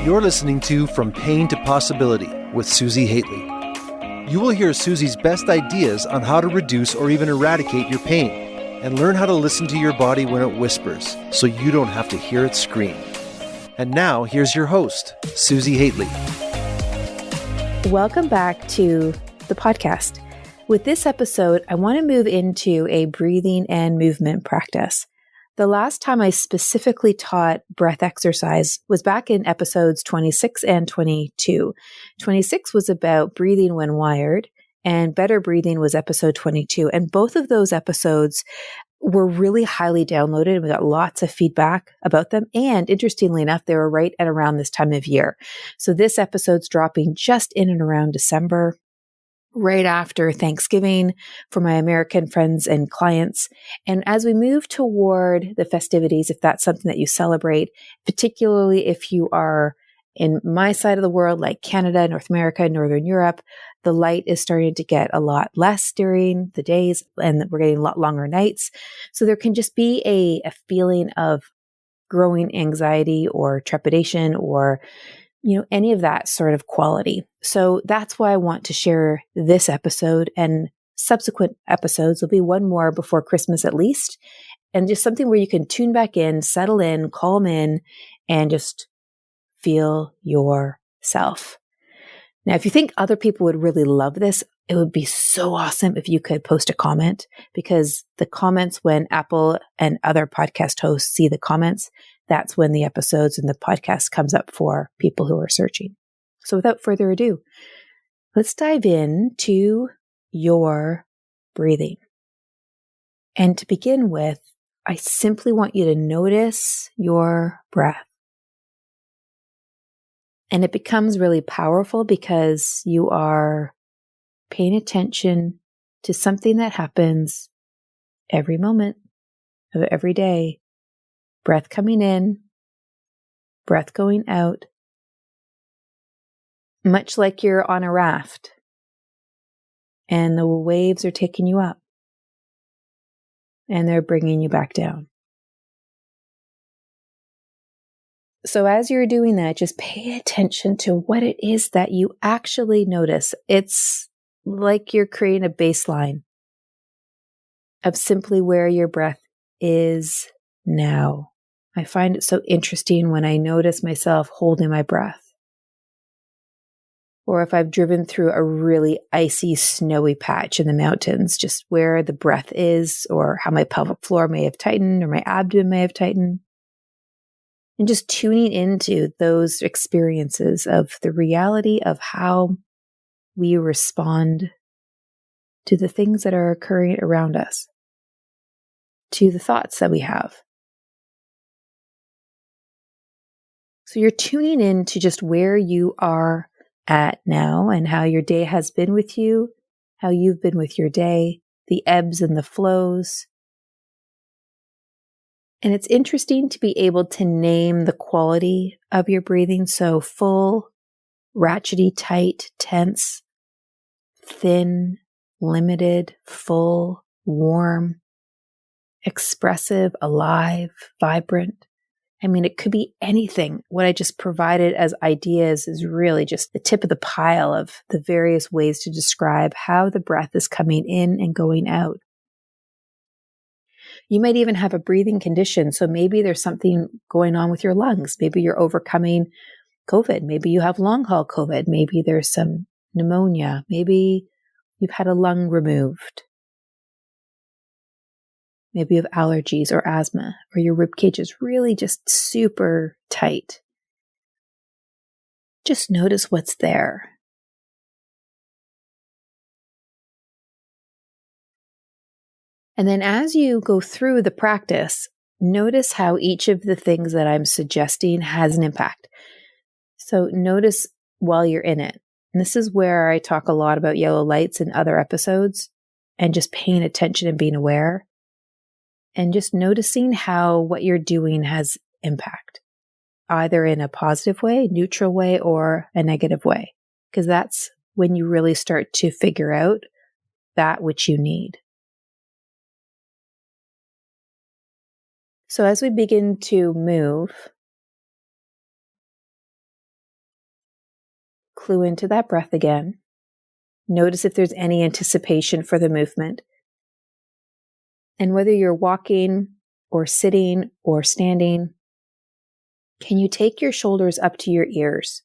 You're listening to From Pain to Possibility with Susi Hately. You will hear Susi's best ideas on how to reduce or even eradicate your pain and learn how to listen to your body when it whispers so you don't have to hear it scream. And now, here's your host, Susi Hately. Welcome back to the podcast. With this episode, I want to move into a breathing and movement practice. The last time I specifically taught breath exercise was back in episodes 26 and 22. 26 was about breathing when wired, and better breathing was episode 22. And both of those episodes were really highly downloaded, and we got lots of feedback about them. And interestingly enough, they were right at around this time of year. So this episode's dropping just in and around December, right after Thanksgiving for my American friends and clients. And as we move toward the festivities, if that's something that you celebrate, particularly if you are in my side of the world, like Canada, North America, Northern Europe, the light is starting to get a lot less during the days, and we're getting a lot longer nights. So there can just be a feeling of growing anxiety or trepidation or any of that sort of quality. So that's why I want to share this episode, and subsequent episodes. There'll be one more before Christmas at least, and just something where you can tune back in, settle in, calm in, and just feel yourself. Now, if you think other people would really love this, it would be so awesome if you could post a comment, because the comments, when Apple and other podcast hosts see the comments, that's when the episodes and the podcast comes up for people who are searching. So without further ado, let's dive into your breathing. And to begin with, I simply want you to notice your breath. And it becomes really powerful because you are paying attention to something that happens every moment of every day. Breath coming in, breath going out. Much like you're on a raft and the waves are taking you up and they're bringing you back down. So as you're doing that, just pay attention to what it is that you actually notice. It's like you're creating a baseline of simply where your breath is now. I find it so interesting when I notice myself holding my breath. Or if I've driven through a really icy, snowy patch in the mountains, just where the breath is, or how my pelvic floor may have tightened, or my abdomen may have tightened. And just tuning into those experiences of the reality of how we respond to the things that are occurring around us, to the thoughts that we have. So you're tuning in to just where you are at now and how your day has been with you, how you've been with your day, the ebbs and the flows. And it's interesting to be able to name the quality of your breathing. So full, ratchety, tight, tense, thin, limited, full, warm, expressive, alive, vibrant. I mean, it could be anything. What I just provided as ideas is really just the tip of the pile of the various ways to describe how the breath is coming in and going out. You might even have a breathing condition. So maybe there's something going on with your lungs. Maybe you're overcoming COVID. Maybe you have long haul COVID. Maybe there's some pneumonia. Maybe you've had a lung removed. Maybe you have allergies or asthma, or your rib cage is really just super tight. Just notice what's there. And then as you go through the practice, notice how each of the things that I'm suggesting has an impact. So notice while you're in it. And this is where I talk a lot about yellow lights in other episodes, and just paying attention and being aware. And just noticing how what you're doing has impact, either in a positive way, neutral way, or a negative way. Because that's when you really start to figure out that which you need. So as we begin to move, clue into that breath again. Notice if there's any anticipation for the movement. And whether you're walking or sitting or standing, can you take your shoulders up to your ears?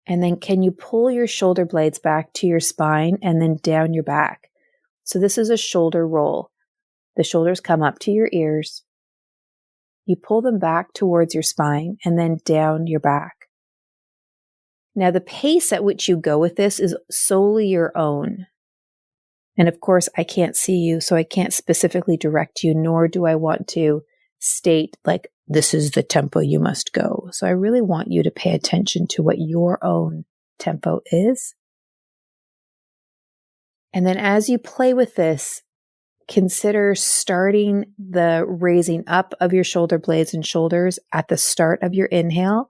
And then can you pull your shoulder blades back to your spine and then down your back? So this is a shoulder roll. The shoulders come up to your ears. You pull them back towards your spine and then down your back. Now, the pace at which you go with this is solely your own. And of course, I can't see you, so I can't specifically direct you, nor do I want to state like, this is the tempo you must go. So I really want you to pay attention to what your own tempo is. And then as you play with this, consider starting the raising up of your shoulder blades and shoulders at the start of your inhale,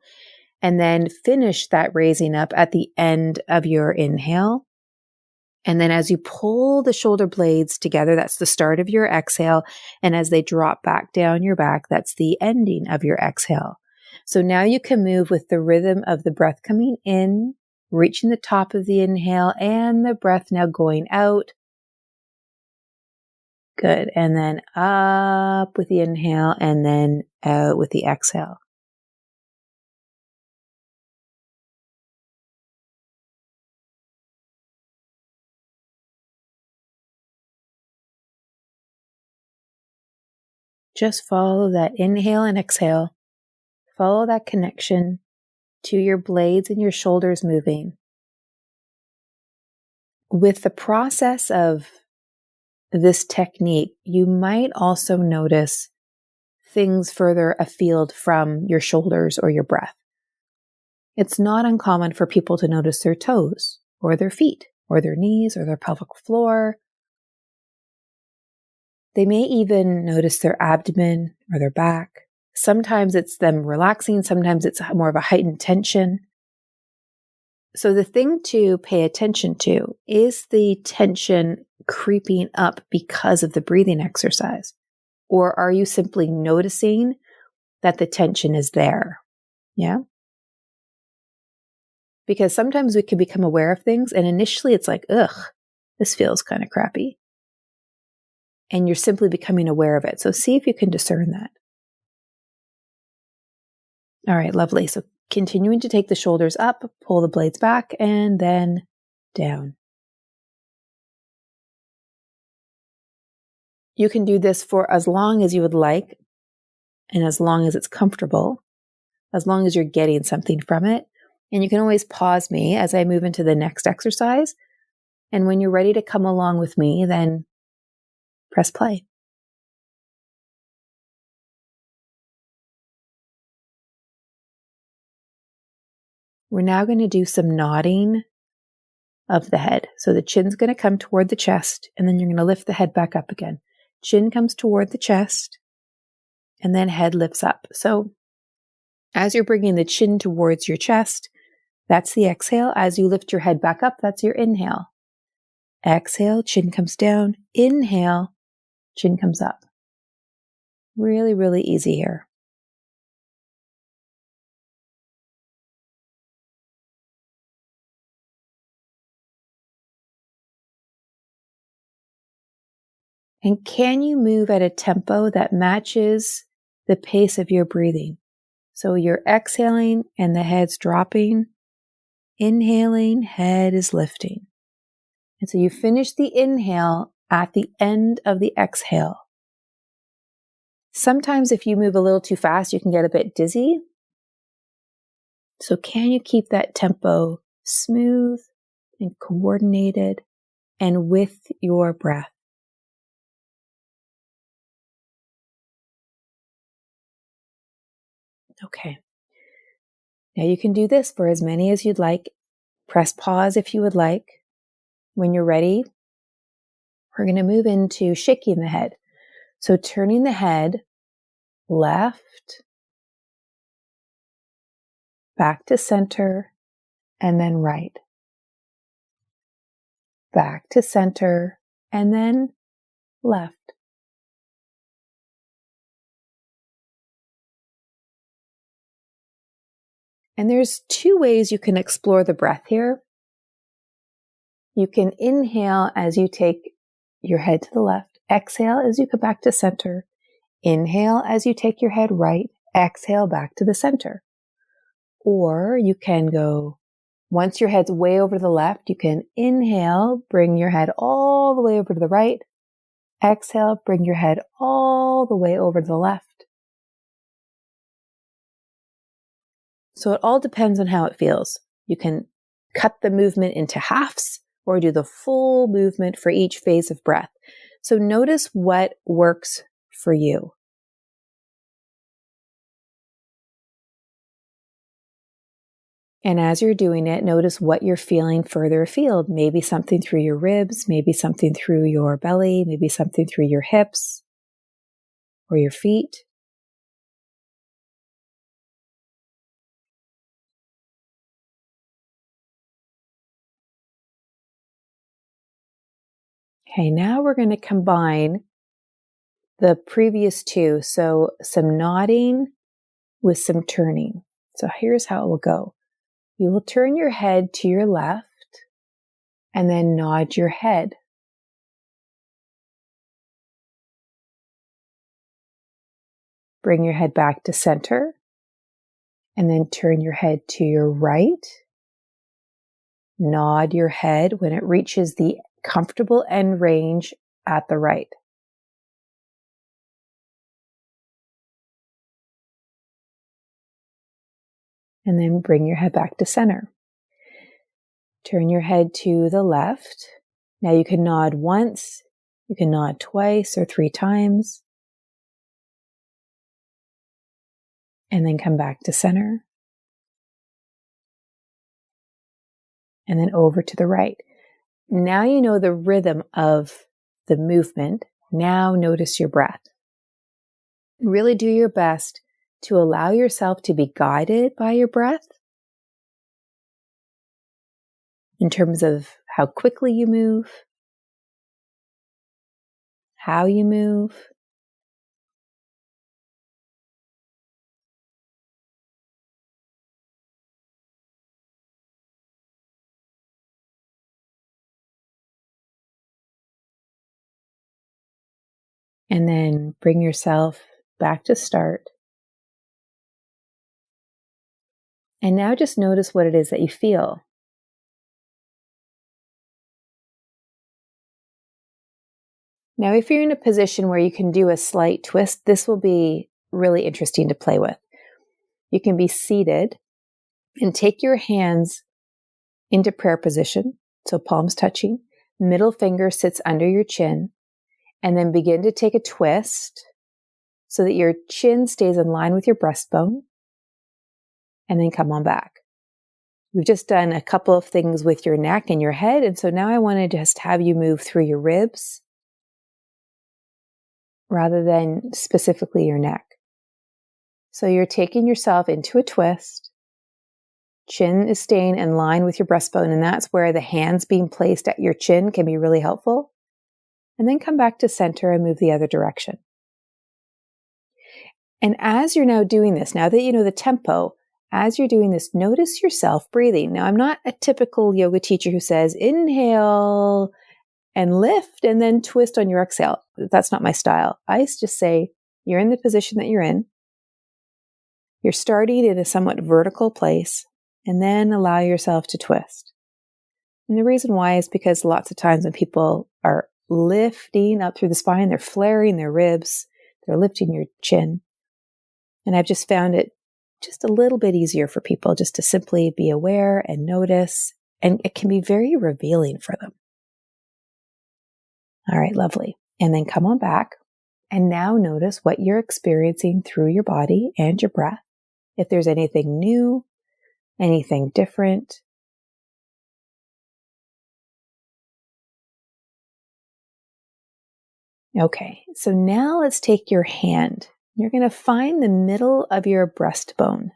and then finish that raising up at the end of your inhale. And then as you pull the shoulder blades together, that's the start of your exhale. And as they drop back down your back, that's the ending of your exhale. So now you can move with the rhythm of the breath coming in, reaching the top of the inhale, and the breath now going out. Good. And then up with the inhale and then out with the exhale. Just follow that inhale and exhale. Follow that connection to your blades and your shoulders moving. With the process of this technique, you might also notice things further afield from your shoulders or your breath. It's not uncommon for people to notice their toes or their feet or their knees or their pelvic floor. They may even notice their abdomen or their back. Sometimes it's them relaxing. Sometimes it's more of a heightened tension. So the thing to pay attention to is the tension creeping up because of the breathing exercise? Or are you simply noticing that the tension is there? Yeah. Because sometimes we can become aware of things and initially it's like, ugh, this feels kind of crappy. And you're simply becoming aware of it. So see if you can discern that. All right, lovely. So continuing to take the shoulders up, pull the blades back, and then down. You can do this for as long as you would like, and as long as it's comfortable, as long as you're getting something from it. And you can always pause me as I move into the next exercise. And when you're ready to come along with me, then press play. We're now going to do some nodding of the head. So the chin's going to come toward the chest, and then you're going to lift the head back up again. Chin comes toward the chest, and then head lifts up. So as you're bringing the chin towards your chest, that's the exhale. As you lift your head back up, that's your inhale. Exhale, chin comes down. Inhale, chin comes up. Really, really easy here. And can you move at a tempo that matches the pace of your breathing? So you're exhaling and the head's dropping. Inhaling, head is lifting. And so you finish the inhale at the end of the exhale. Sometimes if you move a little too fast, you can get a bit dizzy. So can you keep that tempo smooth and coordinated and with your breath? Okay. Now you can do this for as many as you'd like. Press pause if you would like. When you're ready, we're going to move into shaking the head. So turning the head left, back to center, and then right. Back to center, and then left. And there's two ways you can explore the breath here. You can inhale as you take your head to the left. Exhale as you come back to center. Inhale as you take your head right. Exhale back to the center. Or you can go, once your head's way over to the left, you can inhale, bring your head all the way over to the right. Exhale, bring your head all the way over to the left. So it all depends on how it feels. You can cut the movement into halves or do the full movement for each phase of breath. So notice what works for you. And as you're doing it, notice what you're feeling further afield. Maybe something through your ribs, maybe something through your belly, maybe something through your hips or your feet. Okay, now we're going to combine the previous two. So some nodding with some turning. So here's how it will go. You will turn your head to your left and then nod your head. Bring your head back to center and then turn your head to your right. Nod your head when it reaches the comfortable end range at the right. And then bring your head back to center. Turn your head to the left. Now you can nod once, you can nod twice or 3 times. And then come back to center. And then over to the right. Now you know the rhythm of the movement. Now notice your breath. Really do your best to allow yourself to be guided by your breath in terms of how quickly you move, how you move. And then bring yourself back to start. And now just notice what it is that you feel. Now, if you're in a position where you can do a slight twist, this will be really interesting to play with. You can be seated and take your hands into prayer position, so palms touching, middle finger sits under your chin, and then begin to take a twist so that your chin stays in line with your breastbone, and then come on back. We've just done a couple of things with your neck and your head, and so now I want to just have you move through your ribs rather than specifically your neck. So you're taking yourself into a twist. Chin is staying in line with your breastbone, and that's where the hands being placed at your chin can be really helpful. And then come back to center and move the other direction. And as you're now doing this, now that you know the tempo, as you're doing this, notice yourself breathing. Now, I'm not a typical yoga teacher who says, inhale and lift and then twist on your exhale. That's not my style. I just say, you're in the position that you're in. You're starting in a somewhat vertical place, and then allow yourself to twist. And the reason why is because lots of times when people are lifting up through the spine, they're flaring their ribs, they're lifting your chin. And I've just found it just a little bit easier for people just to simply be aware and notice, and it can be very revealing for them. All right, lovely. And then come on back, and now notice what you're experiencing through your body and your breath. If there's anything new, anything different. Okay, so now let's take your hand. You're going to find the middle of your breastbone.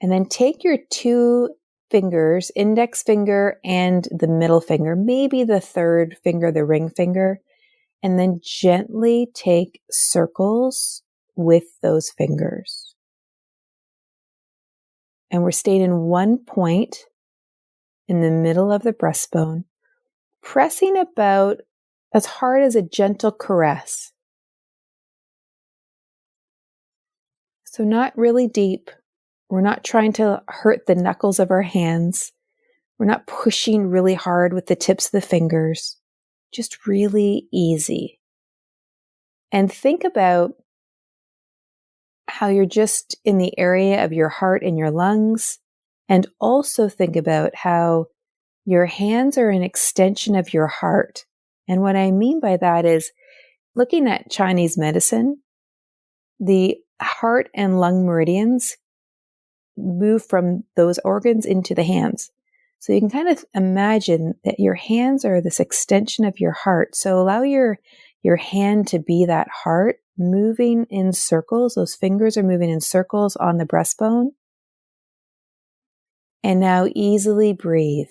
And then take your 2 fingers, index finger and the middle finger, maybe the 3rd finger, the ring finger, and then gently take circles with those fingers. And we're staying in one point in the middle of the breastbone, pressing about as hard as a gentle caress. So not really deep. We're not trying to hurt the knuckles of our hands. We're not pushing really hard with the tips of the fingers. Just really easy. And think about how you're just in the area of your heart and your lungs. And also think about how your hands are an extension of your heart. And what I mean by that is, looking at Chinese medicine, the heart and lung meridians move from those organs into the hands. So you can kind of imagine that your hands are this extension of your heart. So allow your hand to be that heart moving in circles. Those fingers are moving in circles on the breastbone. And now easily breathe.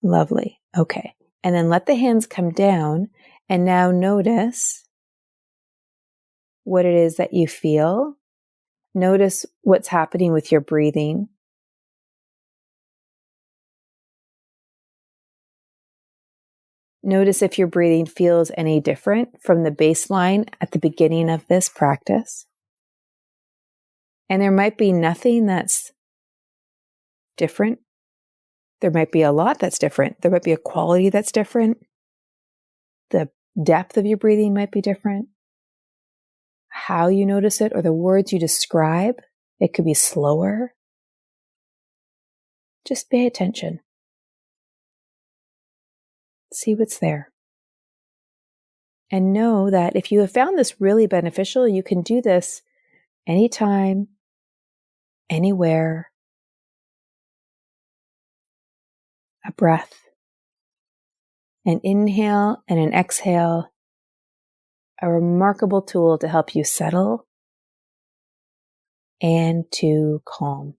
Lovely. Okay. And then let the hands come down. And now notice what it is that you feel. Notice what's happening with your breathing. Notice if your breathing feels any different from the baseline at the beginning of this practice. And there might be nothing that's different. There might be a lot that's different. There might be a quality that's different. The depth of your breathing might be different. How you notice it or the words you describe, it could be slower. Just pay attention. See what's there. And know that if you have found this really beneficial, you can do this anytime, anywhere. A breath, an inhale and an exhale, a remarkable tool to help you settle and to calm.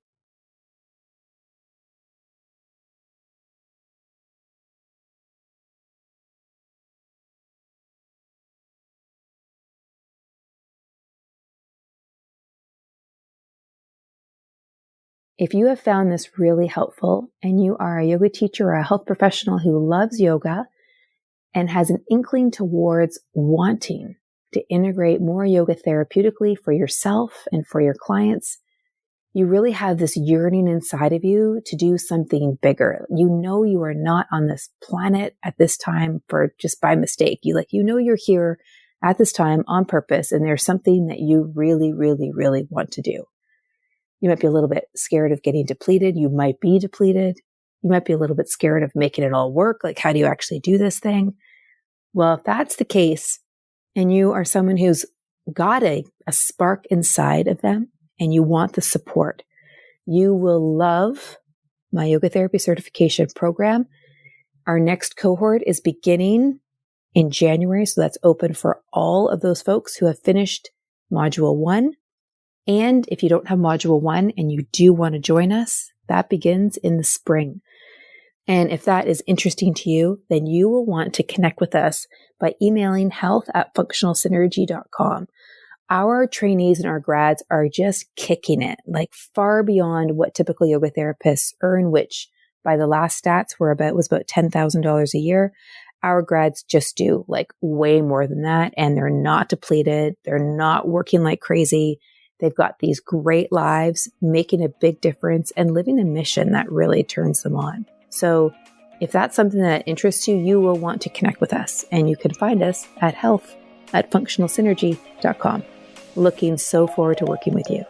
If you have found this really helpful and you are a yoga teacher or a health professional who loves yoga and has an inkling towards wanting to integrate more yoga therapeutically for yourself and for your clients, you really have this yearning inside of you to do something bigger. You know you are not on this planet at this time for just by mistake. You know you're here at this time on purpose, and there's something that you really, really, really want to do. You might be a little bit scared of getting depleted. You might be depleted. You might be a little bit scared of making it all work. Like, how do you actually do this thing? Well, if that's the case, and you are someone who's got a spark inside of them, and you want the support, you will love my yoga therapy certification program. Our next cohort is beginning in January. So that's open for all of those folks who have finished module 1. And if you don't have module 1 and you do want to join us, that begins in the spring. And if that is interesting to you, then you will want to connect with us by emailing health@functionalsynergy.com. Our trainees and our grads are just kicking it, like far beyond what typical yoga therapists earn, which by the last stats was about $10,000 a year. Our grads just do like way more than that. And they're not depleted. They're not working like crazy. They've got these great lives, making a big difference and living a mission that really turns them on. So if that's something that interests you, you will want to connect with us. And you can find us at health@functionalsynergy.com. Looking so forward to working with you.